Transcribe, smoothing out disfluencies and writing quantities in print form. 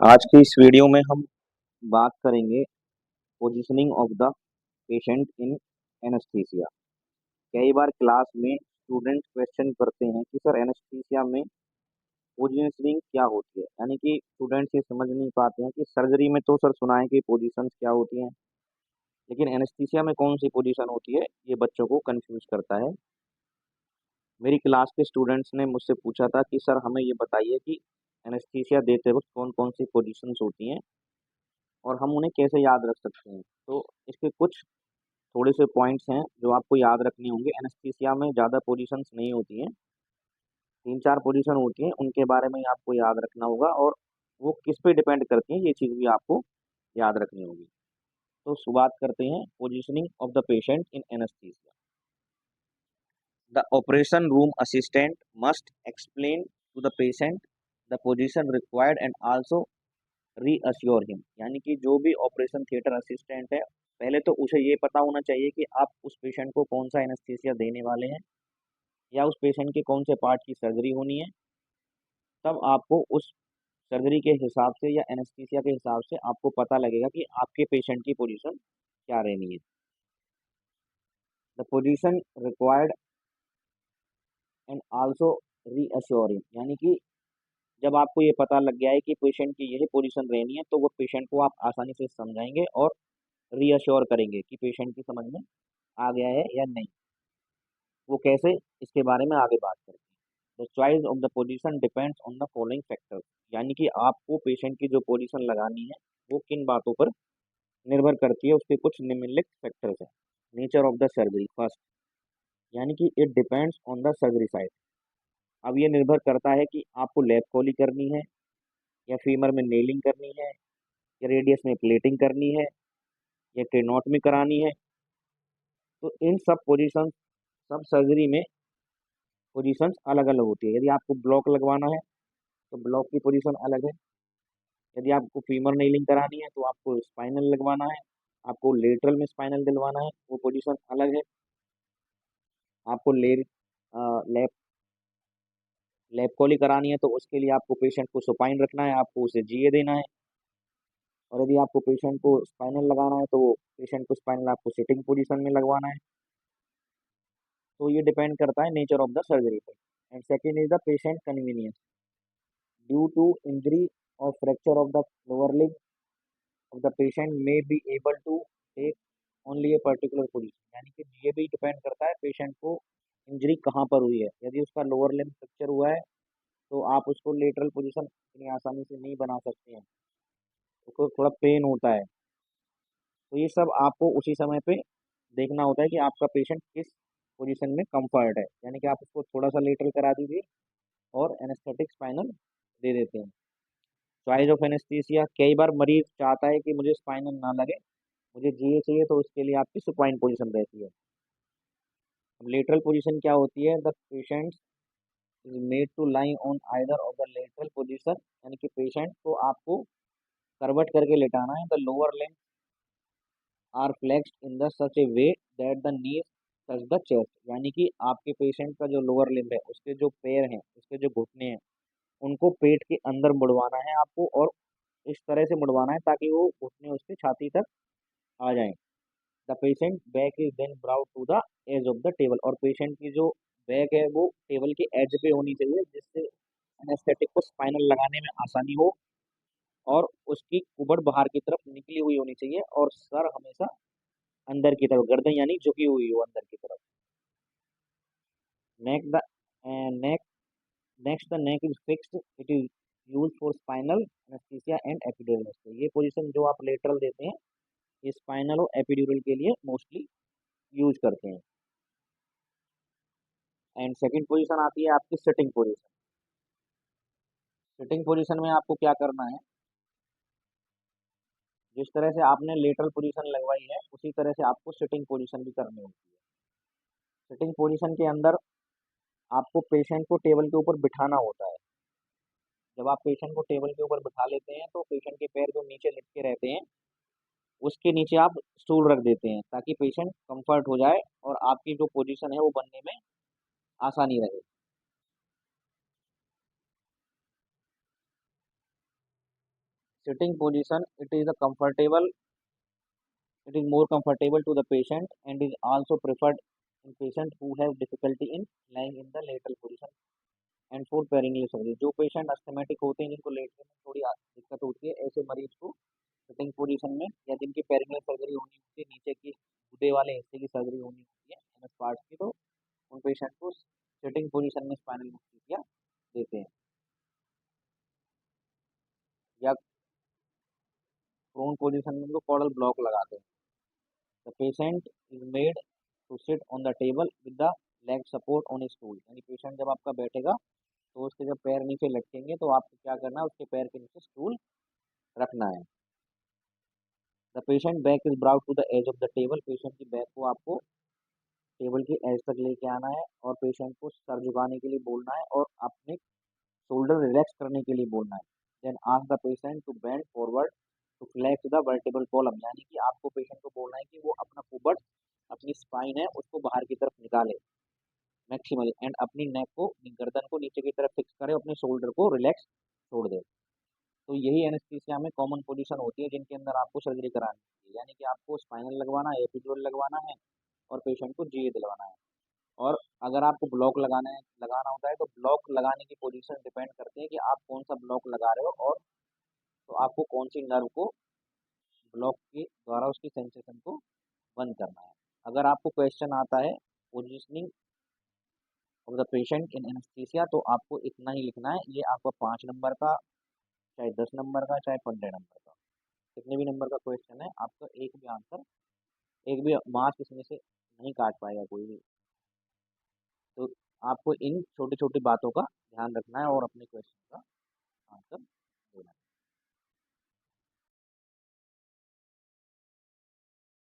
आज की इस वीडियो में हम बात करेंगे positioning of the patient in anaesthesia. कई बार क्लास में स्टूडेंट क्वेश्चन करते हैं कि सर एनेस्थीसिया में पोजीशनिंग क्या होती है, यानी कि स्टूडेंट्स ये समझ नहीं पाते हैं कि सर्जरी में तो सर सुना है कि पोजीशंस क्या होती हैं, लेकिन एनेस्थीसिया में कौन सी पोजीशन होती है ये बच्चों को कंफ्यूज करता है। मेरी क्लास के स्टूडेंट्स ने मुझसे पूछा था कि सर हमें ये बताइए कि एनेस्थीसिया देते वक्त कौन कौन सी पोजीशंस होती हैं और हम उन्हें कैसे याद रख सकते हैं। तो इसके कुछ थोड़े से पॉइंट्स हैं जो आपको याद रखने होंगे। एनेस्थीसिया में ज़्यादा पोजीशंस नहीं होती हैं, तीन चार पोजीशन होती हैं, उनके बारे में आपको याद रखना होगा और वो किस पे डिपेंड करती हैं ये चीज़ भी आपको याद रखनी होगी। तो शुरुआत करते हैं positioning of the patient in anaesthesia. The operation room assistant must explain to the patient the position required and also reassure him, यानी कि जो भी ऑपरेशन थिएटर असिस्टेंट है पहले तो उसे ये पता होना चाहिए कि आप उस पेशेंट को कौन सा एनेस्थीसिया देने वाले हैं या उस पेशेंट के कौन से पार्ट की सर्जरी होनी है। तब आपको उस सर्जरी के हिसाब से या एनेस्थीसिया के हिसाब से आपको पता लगेगा कि आपके पेशेंट की पोजीशन क्या रहनी है। The position required and also reassuring, यानी कि जब आपको ये पता लग गया है कि पेशेंट की यही पोजीशन रहनी है तो वो पेशेंट को आप आसानी से समझाएंगे और रीअश्योर करेंगे कि पेशेंट की समझ में आ गया है या नहीं। वो कैसे, इसके बारे में आगे बात करते हैं। The choice of the position depends on the following factors, यानी कि आपको पेशेंट की जो पोजीशन लगानी है वो किन बातों पर निर्भर करती है, उसके कुछ निम्नलिखित फैक्टर्स हैं। Nature of the surgery first, यानी कि it depends on the surgery site. अब ये निर्भर करता है कि आपको लैप कोली करनी है या फीमर में नेलिंग करनी है या रेडियस में प्लेटिंग करनी है या क्रेनोटमी करानी है। तो इन सब पोजीशन, सब सर्जरी में पोजीशंस अलग अलग होती है। यदि आपको ब्लॉक लगवाना है तो ब्लॉक की पोजीशन अलग है। यदि आपको फीमर नेलिंग करानी है तो आपको स्पाइनल लगवाना है। आपको लेटरल में स्पाइनल दिलवाना है, वो पोजीशन अलग है। आपको लैप लैप कॉली करानी है तो उसके लिए आपको पेशेंट को सुपाइन रखना है, आपको उसे जीए देना है। और यदि आपको पेशेंट को स्पाइनल लगाना है तो वो पेशेंट को स्पाइनल आपको सिटिंग पोजीशन में लगवाना है। तो ये डिपेंड करता है नेचर ऑफ द सर्जरी पर। And second is the patient convenience due to injury और fracture of the lower limb of the patient may be able to take only a particular position, यानी कि ये भी depend करता है patient को injury कहाँ पर हुई है। यदि उसका लोअर लिम्ब फ्रैक्चर हुआ है तो आप उसको लेटरल पोजीशन इतनी आसानी से नहीं बना सकते हैं, उसको थोड़ा पेन होता है। तो ये सब आपको उसी समय पे देखना होता है कि आपका पेशेंट किस पोजीशन में कंफर्ट है, यानी कि आप उसको थोड़ा सा लेटरल करा दीजिए और एनेस्थेटिक स्पाइनल दे देते हैं। चॉइस ऑफ एनेस्थीसिया, कई बार मरीज चाहता है कि मुझे स्पाइनल ना लगे, मुझे जीए चाहिए, तो उसके लिए आपकी सुपाइन पोजीशन रहती है। अब लेटरल पोजीशन क्या होती है, the patient is made to lie on either of the lateral position, यानी कि पेशेंट को आपको करवट करके लेटाना है। The lower limb are flexed in the such a way that the knees touch the chest, यानी कि आपके पेशेंट का जो लोअर लिम्ब है उसके जो पैर हैं, उसके जो घुटने हैं, उनको पेट के अंदर मुड़वाना है आपको, और इस तरह से मुड़वाना है ताकि वो घुटने उसके छाती तक आ जाएं। The patient back is then brought to the edge of the table, और पेशेंट की जो बैक है वो टेबल के एज पे होनी चाहिए जिससे एनेस्थेटिक को स्पाइनल लगाने में आसानी हो, और उसकी कुबड़ बाहर की तरफ निकली हुई होनी चाहिए और सर हमेशा अंदर की तरफ, गर्दन यानी झुकी हुई हो अंदर की तरफ। Neck the neck next the neck is fixed, it is use for spinal anaesthesia and epidural. ये पोजीशन जो आप लेटरल देते हैं ये स्पाइनल और एपिड्यूरल के लिए मोस्टली यूज करते हैं। एंड सेकंड पोजीशन आती है आपकी सिटिंग पोजीशन। सिटिंग पोजीशन में आपको क्या करना है, जिस तरह से आपने लेटरल पोजीशन लगवाई है उसी तरह से आपको सिटिंग पोजीशन भी करनी होती है। सिटिंग पोजीशन के अंदर आपको पेशेंट को टेबल के ऊपर बिठाना होता है। जब आप पेशेंट को टेबल के ऊपर बिठा लेते हैं तो पेशेंट के पैर जो नीचे लटके रहते हैं उसके नीचे आप स्टूल रख देते हैं ताकि पेशेंट कंफर्ट हो जाए और आपकी जो पोजीशन है वो बनने में आसानी रहे। Sitting position, it is more comfortable to the patient and is also preferred in patients who have difficulty in lying in the lateral position and for perineal surgery. जो पेशेंट अस्थमेटिक होते हैं जिनको लेटने में थोड़ी दिक्कत होती है, ऐसे मरीज को सिटिंग पोजीशन में या जिनकी पेरिनियल सर्जरी होनी होती है, नीचे की गुदे वाले हिस्से की सर्जरी होनी होती है एमएस पार्ट की, तो उन पेशेंट को सिटिंग पोजीशन में स्पाइनल एनेस्थीसिया देते हैं। या प्रोन पोजीशन में उनको कॉर्डल ब्लॉक लगाते हैं। The patient is made to sit on the table with the leg support on stool, यानी पेशेंट जब आपका बैठेगा तो उसके जब पैर नीचे लटकेंगे तो आपको क्या करना है, उसके पैर के नीचे स्टूल रखना है। The patient back is brought to the edge of the table, patient की बैक को आपको टेबल के एज तक लेके आना है और पेशेंट को सर झुकाने के लिए बोलना है और अपने शोल्डर रिलैक्स करने के लिए बोलना है। Then ask the patient to bend forward to flex the vertebral column, यानी कि आपको पेशेंट को बोलना है कि वो अपना कुबट, अपनी स्पाइन है उसको बाहर की तरफ निकाले मैक्सिमली, एंड अपनी नेक को, गर्दन को नीचे की तरफ फिक्स करे, अपने शोल्डर को रिलैक्स छोड़ दे। तो यही एनेस्थीसिया में कॉमन पोजीशन होती है जिनके अंदर आपको सर्जरी करानी है, यानी कि आपको स्पाइनल लगवाना है, एपिड्यूरल लगवाना है और पेशेंट को जीए दिलवाना है। और अगर आपको ब्लॉक लगाना होता है तो ब्लॉक लगाने की पोजीशन डिपेंड करती है कि आप कौन सा ब्लॉक लगा रहे हो और तो आपको कौन सी नर्व को ब्लॉक के द्वारा उसकी सेंसेशन को बंद करना है। अगर आपको क्वेश्चन आता है positioning of the patient in anaesthesia तो आपको इतना ही लिखना है, ये आपका 5 नंबर का, चाहे 10 नंबर का, चाहे 15 नंबर का, कितने भी नंबर का क्वेश्चन है, आपका एक भी आंसर, एक भी मार्क्स इसमें से नहीं काट पाएगा कोई भी। तो आपको इन छोटी छोटी बातों का ध्यान रखना है और अपने क्वेश्चन का आंसर देना है।